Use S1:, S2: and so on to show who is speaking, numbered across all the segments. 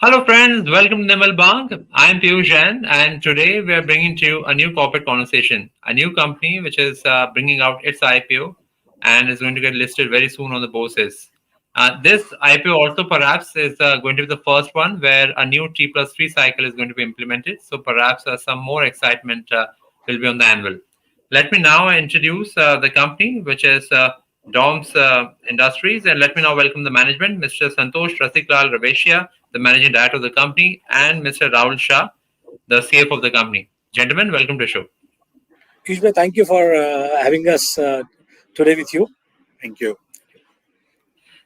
S1: Hello, friends. Welcome to Nimal Bank. I'm Piyush Jain, and today we are bringing to you a new corporate conversation. A new company which is bringing out its IPO and is going to get listed very soon on the bourses. This IPO also perhaps is going to be the first one where a new T+3 cycle is going to be implemented. So perhaps some more excitement will be on the anvil. Let me now introduce the company, which is DOMS Industries, and let me now welcome the management, Mr. Santosh Rasiklal Raveshia, the managing director of the company, and Mr. Rahul Shah, the CFO of the company. Gentlemen, welcome to the show.
S2: Piyush, thank you for having us today with you.
S3: Thank you.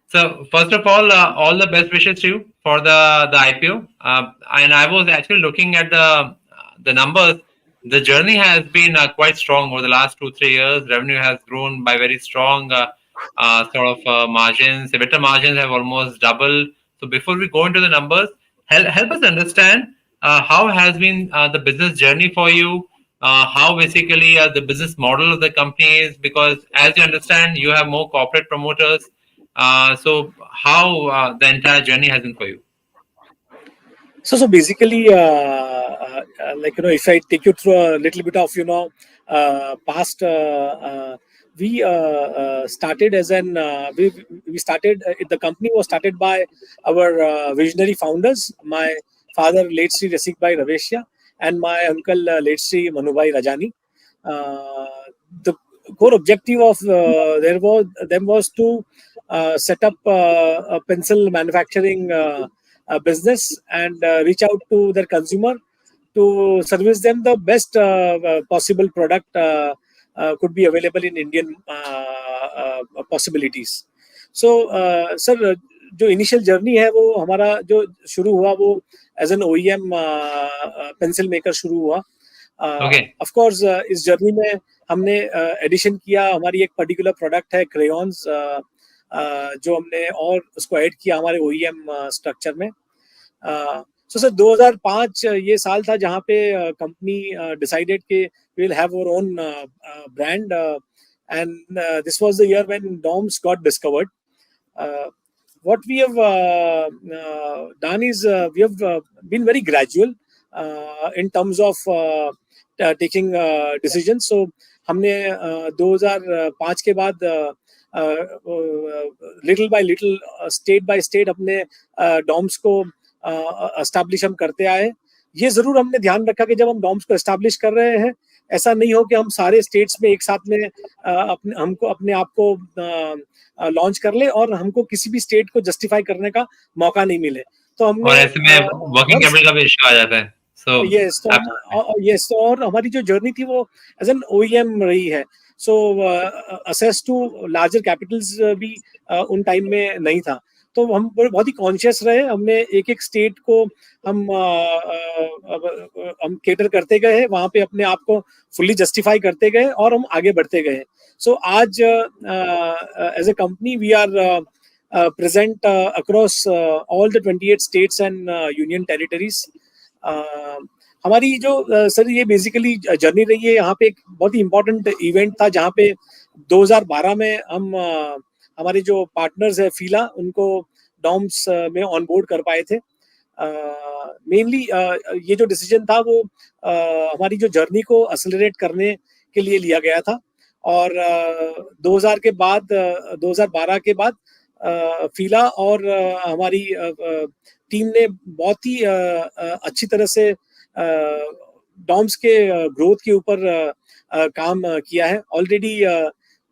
S1: So, first of all the best wishes to you for the IPO. And I was actually looking at the numbers. The journey has been quite strong over the last 2 3 years. Revenue has grown by very strong margins. EBITDA margins have almost doubled. So, before we go into the numbers, help us understand how has been the business journey for you. How basically the business model of the company is, because as you understand, you have more corporate promoters. So how the entire journey has been for you?
S2: So basically, if I take you through a little bit of past, we started as an we started the company was started by our visionary founders. My father, late Sri Rasikbhai Raveshia, and my uncle, late Sri Manubhai Rajani. The core objective of them was to set up a pencil manufacturing business and reach out to their consumer to service them the best possible product could be available in Indian possibilities. So, sir, जो initial journey है वो हमारा जो शुरू हुआ वो as an OEM pencil maker शुरू हुआ. ऑफ कोर्स इस जर्नी में हमने एडिशन किया. हमारी एक पर्टिकुलर प्रोडक्ट है क्रेयॉन्स, जो हमने और उसको ऐड किया हमारे ओईएम स्ट्रक्चर में. सो सर 2005 ये साल था जहाँ पे कंपनी डिसाइडेड कि we will have our own brand, and this was the year when Doms got discovered. What we have done is we have been very gradual in terms of taking decisions. So हमने 2005 के बाद little bye little, state by state अपने Doms को establish हम करते आए. ये जरूर हमने ध्यान रखा कि जब हम डॉम्स को एस्टैब्लिश कर रहे हैं, ऐसा नहीं हो कि हम सारे स्टेट्स में एक साथ में अपने आप को लॉन्च कर ले और हमको किसी भी स्टेट को जस्टिफाई करने का मौका नहीं मिले. तो हमने
S1: ऐसे में वर्किंग कैपिटल का भी इशू आ जाता है.
S2: यस, और हमारी जो जर्नी थी वो एज एन ओईएम रही है. सो असेस टू लार्जर कैपिटल्स भी उन टाइम में नहीं था. तो हम बहुत ही कॉन्शियस रहे. हमने एक एक स्टेट को हम केटर करते गए, वहां पे अपने आप को फुल्ली जस्टिफाई करते गए और हम आगे बढ़ते गए. सो आज as a company we are present across all the 28 states and union territories. हमारी जो सर ये बेसिकली जर्नी रही है, यहाँ पे एक बहुत ही इम्पोर्टेंट इवेंट था जहाँ पे 2012 में हम हमारे जो पार्टनर्स है फीला, उनको डॉम्स में ऑनबोर्ड कर पाए थे. मेनली ये जो डिसीजन था वो हमारी जो जर्नी को एक्सेलरेट करने के लिए लिया गया था. और 2000 के बाद 2012 के बाद फीला और हमारी टीम ने बहुत ही अच्छी तरह से डॉम्स के ग्रोथ के ऊपर काम किया है. ऑलरेडी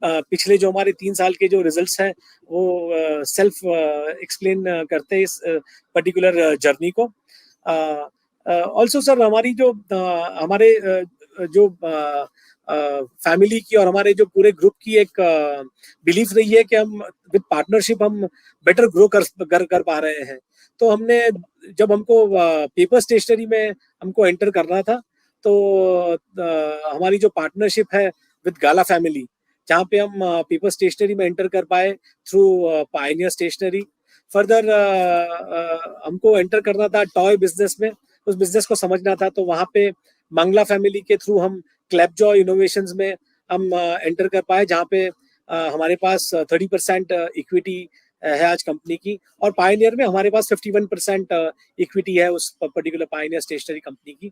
S2: पिछले जो हमारे 3 साल के जो रिजल्ट्स हैं वो सेल्फ एक्सप्लेन करते हैं इस पर्टिकुलर जर्नी को. ऑल्सो सर हमारी जो हमारे जो फैमिली की और हमारे जो पूरे ग्रुप की एक बिलीफ रही है कि हम विद पार्टनरशिप हम बेटर ग्रो कर पा रहे हैं. तो हमने जब हमको पेपर स्टेशनरी में हमको एंटर करना था, तो हमारी जो पार्टनरशिप है विद गाला फैमिली, जहाँ पे हम पेपर स्टेशनरी में एंटर कर पाए थ्रू पायनियर स्टेशनरी. फर्दर हमको एंटर करना था टॉय बिजनेस में, उस बिजनेस को समझना था. तो वहाँ पे मंगला फैमिली के थ्रू हम क्लैपजॉय इनोवेशंस में हम एंटर कर पाए, जहाँ पे हमारे पास 30% इक्विटी है आज कंपनी की, और पायनियर में हमारे पास 51% इक्विटी है उस पर्टिकुलर पायनियर स्टेशनरी कंपनी की।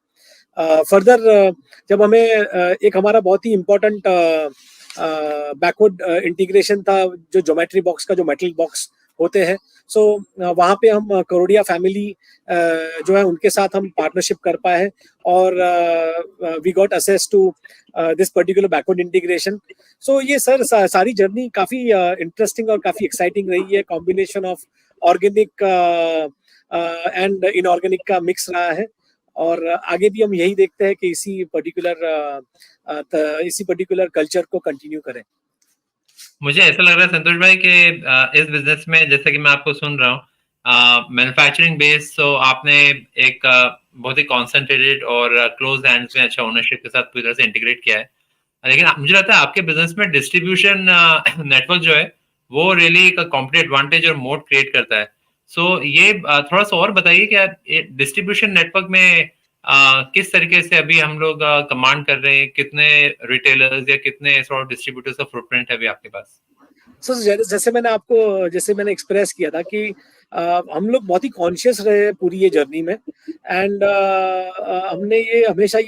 S2: फर्दर जब हमें एक हमारा बहुत ही इम्पोर्टेंट बैकवर्ड इंटीग्रेशन था, जो ज्योमेट्री बॉक्स का जो मेटल बॉक्स होते हैं, सो वहाँ पे हम करोड़िया फैमिली जो है उनके साथ हम पार्टनरशिप कर पाए हैं, और we got access to this particular backward integration. So ये सर सारी जर्नी काफी इंटरेस्टिंग और काफी एक्साइटिंग रही है। Combination of organic and inorganic का मिक्स रहा है, और आगे भी हम यही देखते हैं कि इसी पर्टिकुलर कल्चर को कंटिन्यू करें।
S1: मुझे ऐसा लग रहा है संतोष भाई कि इस बिजनेस में, जैसे कि मैं आपको सुन रहा हूँ, मैन्युफैक्चरिंग बेस, तो आपने एक बहुत ही कॉन्सेंट्रेटेड और क्लोज हैंड्स में अच्छा ओनरशिप के साथ पूरी तरह से इंटीग्रेट किया है। लेकिन मुझे लगता है आपके बिजनेस में डिस्ट्रीब्यूशन नेटवर्क जो है वो रियली एक कॉम्पिटिटिव एडवांटेज और मोड क्रिएट करता है। सो ये थोड़ा सा और बताइए कि डिस्ट्रीब्यूशन नेटवर्क में किस तरीके से अभी हम लोग कमांड कर रहे हैं, कितने रिटेलर्स या कितने सॉर्ट डिस्ट्रीब्यूटर्स का फुटप्रिंट है अभी आपके पास?
S2: सर जैसे मैंने एक्सप्रेस किया था कि हम लोग बहुत ही कॉन्शियस रहे पूरी ये जर्नी में, एंड हमने ये हमेशा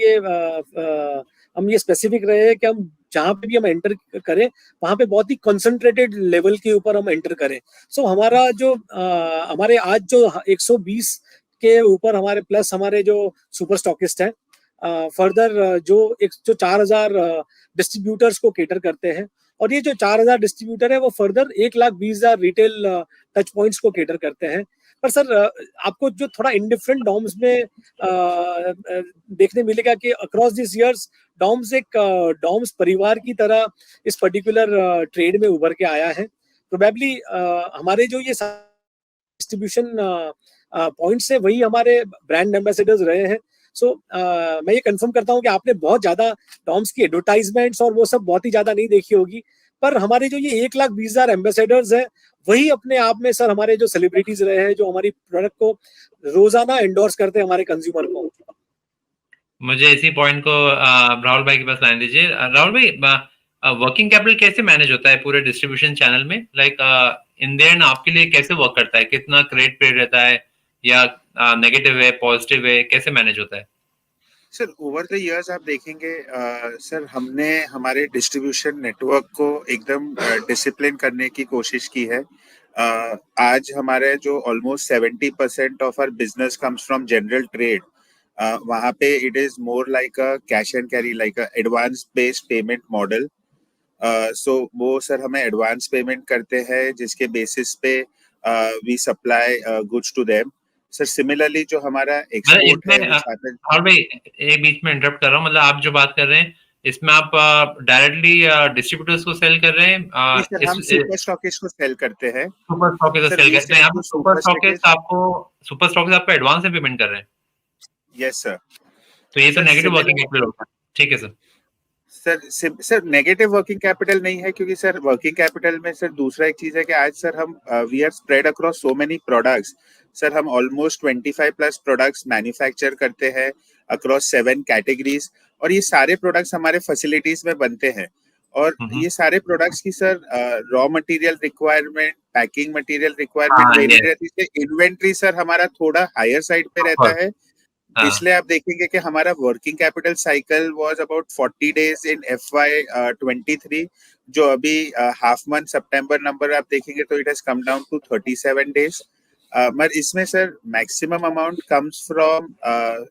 S2: हम ये स्पेसिफिक रहे कि हम जहाँ पे भी हम एंटर करें वहाँ पे बहुत ही कंसंट्रेटेड लेवल के ऊपर हम एंटर करें। सो हमारा जो हमारे आज जो 120 के ऊपर हमारे प्लस हमारे जो सुपर स्टॉकिस्ट हैं, फर्दर जो 4000 डिस्ट्रीब्यूटर्स को केटर करते हैं, और ये जो 4000 डिस्ट्रीब्यूटर है वो फर्दर 1,20,000 रिटेल टच पॉइंट्स को केटर करते हैं। पर सर आपको जो थोड़ा इंडिफरेंट डॉम्स में देखने मिलेगा कि अक्रॉस दिस इयर्स डॉम्स परिवार की तरह इस पर्टिकुलर ट्रेड में उभर के आया है। प्रोबेबली हमारे जो ये डिस्ट्रीब्यूशन पॉइंट्स है वही हमारे ब्रांड एम्बेसडर्स रहे हैं। सो मैं ये कंफर्म करता हूँ कि आपने बहुत ज्यादा डॉम्स की एडवर्टाइजमेंट्स और वो सब बहुत ही ज्यादा नहीं देखी होगी, पर हमारे जो ये 1,20,000 एम्बेसडर्स हैं वही अपने आप में सर हमारे जो सेलिब्रिटीज रहे हैं, जो हमारी प्रोडक्ट को रोजाना एंडोर्स करते हैं हमारे कंज्यूमर को।
S1: मुझे इसी पॉइंट को राहुल भाई के पास लाइन दीजिए। राहुल भाई, वर्किंग कैपिटल कैसे मैनेज होता है पूरे डिस्ट्रीब्यूशन चैनल में? लाइक इन द एंड आपके लिए कैसे वर्क करता है? कितना क्रेडिट पीरियड रहता है, या नेगेटिव है, पॉजिटिव है, कैसे मैनेज होता है?
S3: सर ओवर द इयर्स आप देखेंगे सर हमने हमारे डिस्ट्रीब्यूशन नेटवर्क को एकदम डिसिप्लिन करने की कोशिश की है। आज हमारे जो almost 70% of our business comes from general trade, वहाँ पे it is more like a cash and carry, like a advance based payment model. So वो सर हमें एडवांस पेमेंट करते हैं जिसके बेसिस पे we supply goods to them. Sir similarly जो हमारा एक्सपोर्ट है
S1: राहुल भाई, एक बीच में इंटरप्ट कर रहा हूँ, मतलब आप जो बात कर रहे हैं इसमें आप डायरेक्टली डिस्ट्रीब्यूटर्स को सेल कर रहे हैं?
S3: सर हम सुपर स्टॉकिस्ट को सेल करते हैं।
S1: सुपर स्टॉकिस्ट सेल करते हैं। यहाँ पे सुपर स्टॉकिस्ट आपको एडवांस में पेमेंट कर रहे हैं?
S3: Yes sir.
S1: तो ये तो नेगेटिव वर्किंग कैपिटल होगा। ठीक है sir.
S3: Sir negative working capital नहीं है, क्योंकि सर वर्किंग कैपिटल में सर दूसरा एक चीज है कि आज सर हम we are spread across so many products. Sir हम ऑलमोस्ट 25 प्लस प्रोडक्ट्स मैन्युफैक्चर करते हैं अक्रॉस 7 कैटेगरीज, और ये सारे प्रोडक्ट्स हमारे फैसिलिटीज में बनते हैं। और ये सारे प्रोडक्ट्स की sir raw material requirement, packing material requirement very रहती है। इन्वेंट्री सर हमारा थोड़ा हायर साइड पे रहता है, इसलिए आप देखेंगे कि हमारा working capital cycle was about 40 days in FY23, जो अभी हाफ मंथ सितंबर नंबर आप देखेंगे तो it has come down to 37 days. मगर इसमें sir maximum amount comes from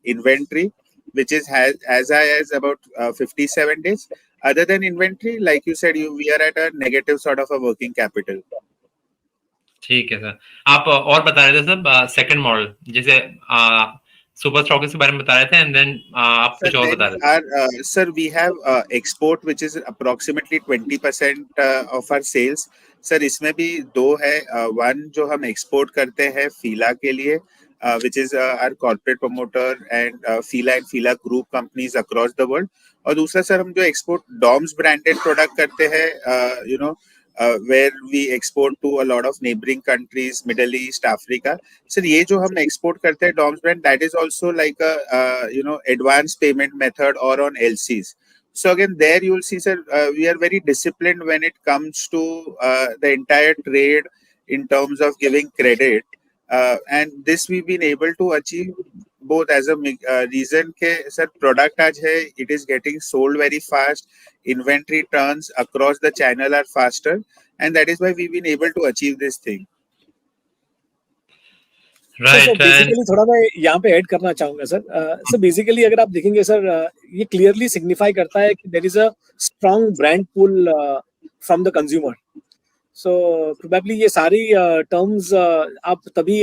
S3: inventory which is as high as about 57 days. Other than inventory, like you said, we are at a negative sort of a working capital.
S1: ठीक है sir. आप और बता रहे थे sir second model, जैसे super stockist के बारे में बता रहे थे, एंड देन आप कुछ और बता रहे थे।
S3: Sir we have export which is approximately 20% of our sales. Sir इसमें भी दो है, वन जो हम एक्सपोर्ट करते हैं फीला के लिए, which is our corporate promoter and Fila group companies across the world, और दूसरा सर हम जो एक्सपोर्ट डॉम्स ब्रांडेड प्रोडक्ट करते हैं, where we export to a lot of neighboring countries, Middle East, Africa. Sir ये जो हम एक्सपोर्ट करते हैं Doms brand, that is also like a advance payment method or on LCs. So again there you will see sir we are very disciplined when it comes to the entire trade in terms of giving credit, and this we've been able to achieve both as a reason के sir product आज है, it is getting sold very fast, inventory turns across the channel are faster, and that is why we've been able to achieve this thing.
S1: Right.
S2: Basically थोड़ा मैं यहाँ पे add करना चाहूंगा sir. Sir basically अगर आप देखेंगे सर, ये क्लियरली सिग्निफाई करता है कि there is a strong brand pull from the consumer. So probably ये सारी टर्म्स आप तभी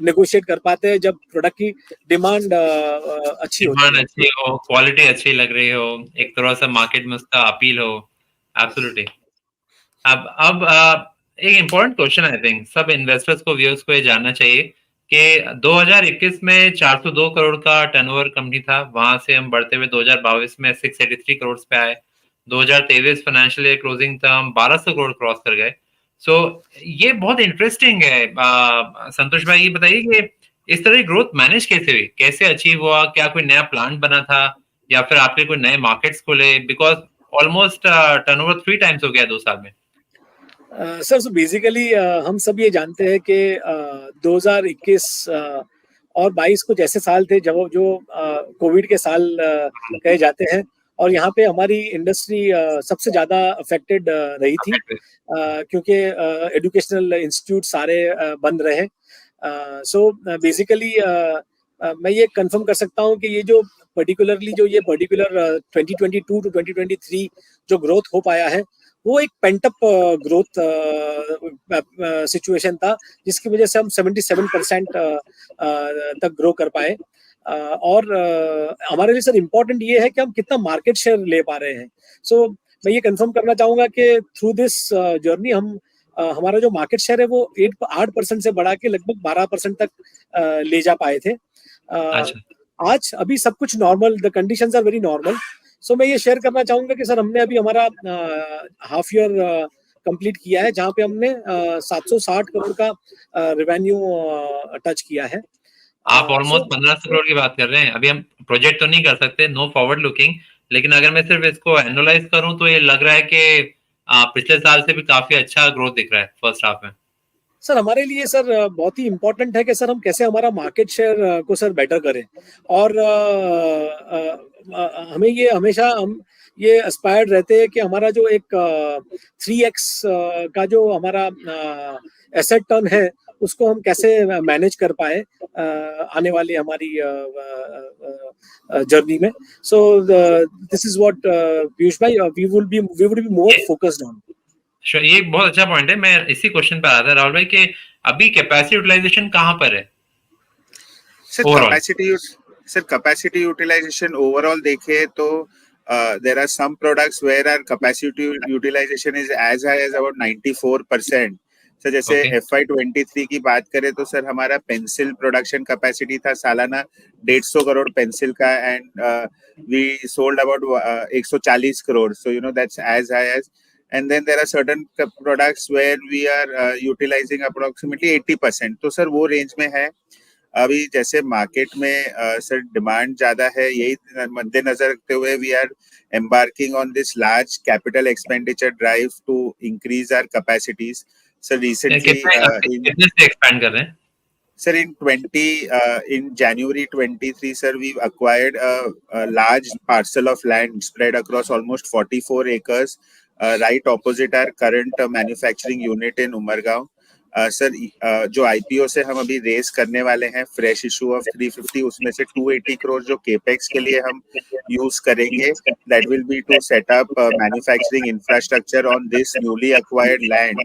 S2: नेगोशिएट कर पाते हैं जब प्रोडक्ट की डिमांड अच्छी होती है,
S1: अच्छी हो, क्वालिटी अच्छी लग रही हो, एक थोड़ा सा मार्केट में उसका अपील हो. एब्सोल्युटली. अब एक इम्पोर्टेंट क्वेश्चन आई थिंक सब इन्वेस्टर्स को, व्यूअर्स को ये जानना चाहिए कि 2021 में 402 करोड़ का टर्नओवर कंपनी था, वहां से हम बढ़ते हुए 2022 में 683 करोड़ पे आए. 2023 फाइनेंशियल ईयर क्लोजिंग था, हम 1200 करोड़ क्रॉस कर गए. सो ये बहुत इंटरेस्टिंग है. संतोष भाई ये बताइए कि इस तरह की ग्रोथ मैनेज कैसे हुई, कैसे अचीव हुआ? क्या कोई नया प्लान बना था या फिर आपके कोई नए मार्केट्स खोले? बिकॉज ऑलमोस्ट टर्नओवर 3 टाइम्स हो गया 2 साल में.
S2: सर सो बेसिकली हम सब ये जानते हैं कि 2021 और 22 कुछ ऐसे साल थे जब जो कोविड के साल कहे जाते हैं, और यहाँ पे हमारी इंडस्ट्री सबसे ज्यादा अफेक्टेड रही थी, क्योंकि एजुकेशनल इंस्टीट्यूट सारे बंद रहे. सो बेसिकली मैं ये कंफर्म कर सकता हूँ कि ये जो पर्टिकुलर 2022 टू 2023 जो ग्रोथ हो पाया है, वो एक पेंटअप ग्रोथ सिचुएशन था, जिसकी वजह से हम 77% तक ग्रो कर पाए. और हमारे लिए सर इम्पोर्टेंट ये है कि हम कितना मार्केट शेयर ले पा रहे हैं. सो मैं ये कंफर्म करना चाहूंगा कि थ्रू दिस जर्नी हम हमारा जो मार्केट शेयर है वो 8% से बढ़ा के लगभग 12% तक ले जा पाए थे. आज अभी सब कुछ normal, the conditions are very normal. So मैं ये शेयर करना चाहूंगा कि सर हमने अभी हमारा हाफ ईयर कंप्लीट किया है, जहाँ पे हमने 760 करोड़ का रेवेन्यू टच किया है.
S1: आप ऑलमोस्ट 1500 करोड़ की बात कर रहे हैं. अभी हम प्रोजेक्ट तो नहीं कर सकते, नो फॉरवर्ड लुकिंग, लेकिन अगर मैं सिर्फ इसको एनालाइज करूं तो ये लग रहा है कि पिछले साल से भी काफी अच्छा ग्रोथ दिख रहा है फर्स्ट हाफ में.
S2: सर हमारे लिए सर बहुत ही इम्पोर्टेंट है कि सर हम कैसे हमारा मार्केट शेयर को सर बेटर करें, और हमें ये हमेशा हम ये एस्पायर्ड रहते हैं कि हमारा जो एक 3x का जो हमारा एसेट टर्न है उसको हम कैसे मैनेज कर पाए आने वाली हमारी जर्नी में. So this is what Piyush भाई we would be more focused on.
S1: Sure, ये बहुत अच्छा पॉइंट है. मैं इसी क्वेश्चन पे आया था राहुल भाई कि अभी कैपेसिटी यूटिलाइजेशन कहाँ पर है?
S3: सर कैपेसिटी यूटिलाइजेशन ओवरऑल देखे तो there are some products where our capacity utilization is as high as about 94%. Sir जैसे FY23 की बात करें तो सर हमारा पेंसिल प्रोडक्शन कैपेसिटी था सालाना 150 करोड़ पेंसिल का, and we sold about 140 crore. So you know that's as high as. And then there are certain products where we are utilizing approximately 80%. तो सर वो रेंज में है. अभी जैसे मार्केट में सर डिमांड ज्यादा है, यही मद्देनजर रखते हुए we are embarking on this large capital expenditure drive to increase our capacities. So recently
S1: कितने से एक्सपैंड कर रहे हैं?
S3: Sir, in January 23, sir, we've acquired a large parcel of land spread across almost 44 acres, right opposite our current manufacturing unit in Umargaon. Sir जो IPO से हम अभी race करने वाले हैं, फ्रेश इशू ऑफ 350, उसमें से 280 करोड़ जो केपेक्स के लिए हम यूज करेंगे, that will be to set up manufacturing infrastructure on this newly acquired land,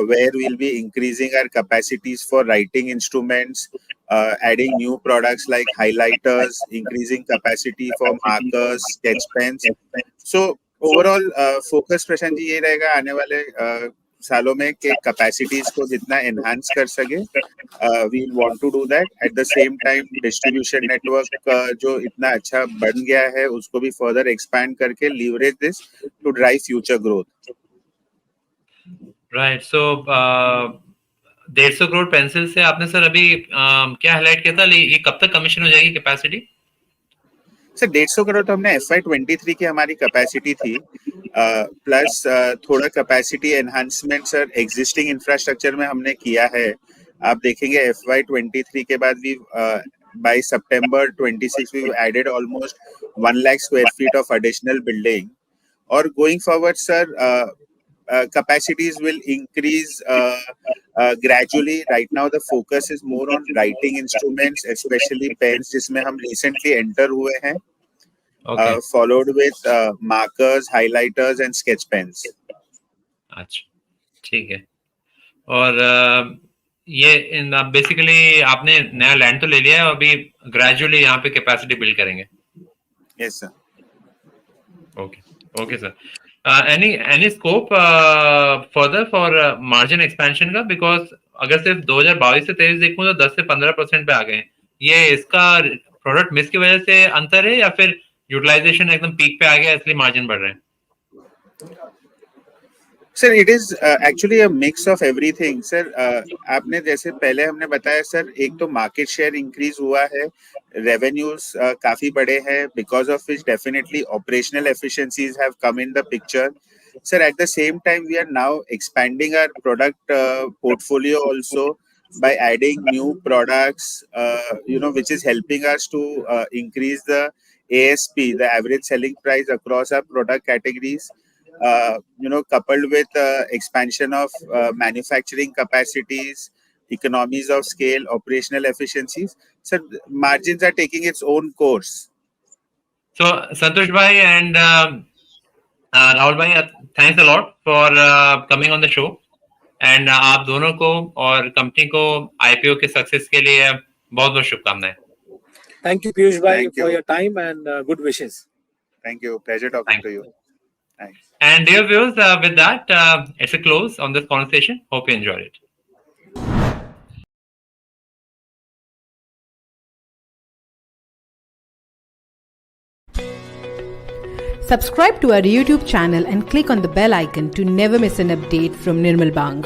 S3: where we'll be increasing our capacities for writing instruments, adding new products like highlighters, increasing capacity for markers, sketch pens. So overall focus Prashant ji ये रहेगा आने वाले सालों में कि capacities को जितना enhance कर सके, we want to do that. At the same time distribution network जो इतना अच्छा बन गया है उसको भी फर्दर एक्सपैंड करके leverage this to drive future growth.
S1: Right. So 150 crore pencil से आपने सर अभी क्या हाईलाइट किया था, ये कब तक कमीशन हो जाएगी कैपेसिटी?
S3: सर 150 करोड़ तो हमने FY23 की हमारी कैपेसिटी थी, प्लस थोड़ा capacity enhancement sir existing infrastructure में हमने किया है। आप देखेंगे FY23 के बाद भी by September 26 we added almost 1 lakh square feet of additional building, or going forward sir capacities will increase gradually. Right now the focus is more on writing instruments, especially pens जिसमें हम recently enter हुए हैं,
S1: Okay.
S3: followed with markers, highlighters and sketch pens.
S1: अच्छा, ठीक है। और ये basically आपने नया लैंड तो ले लिया है, अभी ग्रेजुअली यहाँ पे कैपेसिटी बिल्ड करेंगे।
S3: Yes sir.
S1: Okay sir. Any scope further for margin expansion का? बिकॉज अगर सिर्फ 2022 से 23 देखूं तो 10 से 15% पे आ गए। ये इसका प्रोडक्ट मिक्स की वजह से अंतर है या फिर यूटिलाइजेशन एकदम पीक पे आ गया इसलिए मार्जिन बढ़ रहे हैं?
S3: Sir it is actually a mix of everything sir. आपने जैसे पहले हमने बताया सर, एक तो मार्केट शेयर इंक्रीज हुआ है, रेवेन्यूज काफी बड़े हैं, because of which definitely operational efficiencies have come in the picture sir. At the same time we are now expanding our product portfolio also by adding new products, which is helping us to increase the ASP, the average selling price across our product categories. Coupled with expansion of manufacturing capacities, economies of scale, operational efficiencies, so margins are taking its own course.
S1: So Santosh bhai and Rahul bhai, thanks a lot for coming on the show. And आप दोनों को और company को IPO के success के लिए बहुत बहुत शुभकामनाएं।
S2: थैंक यू पीयूष भाई for your time and good wishes.
S3: Thank you, pleasure talking to you. Thanks.
S1: And dear viewers, with that, it's a close on this conversation. Hope you enjoyed it.
S4: Subscribe to our YouTube channel and click on the bell icon to never miss an update from Nirmal Bang.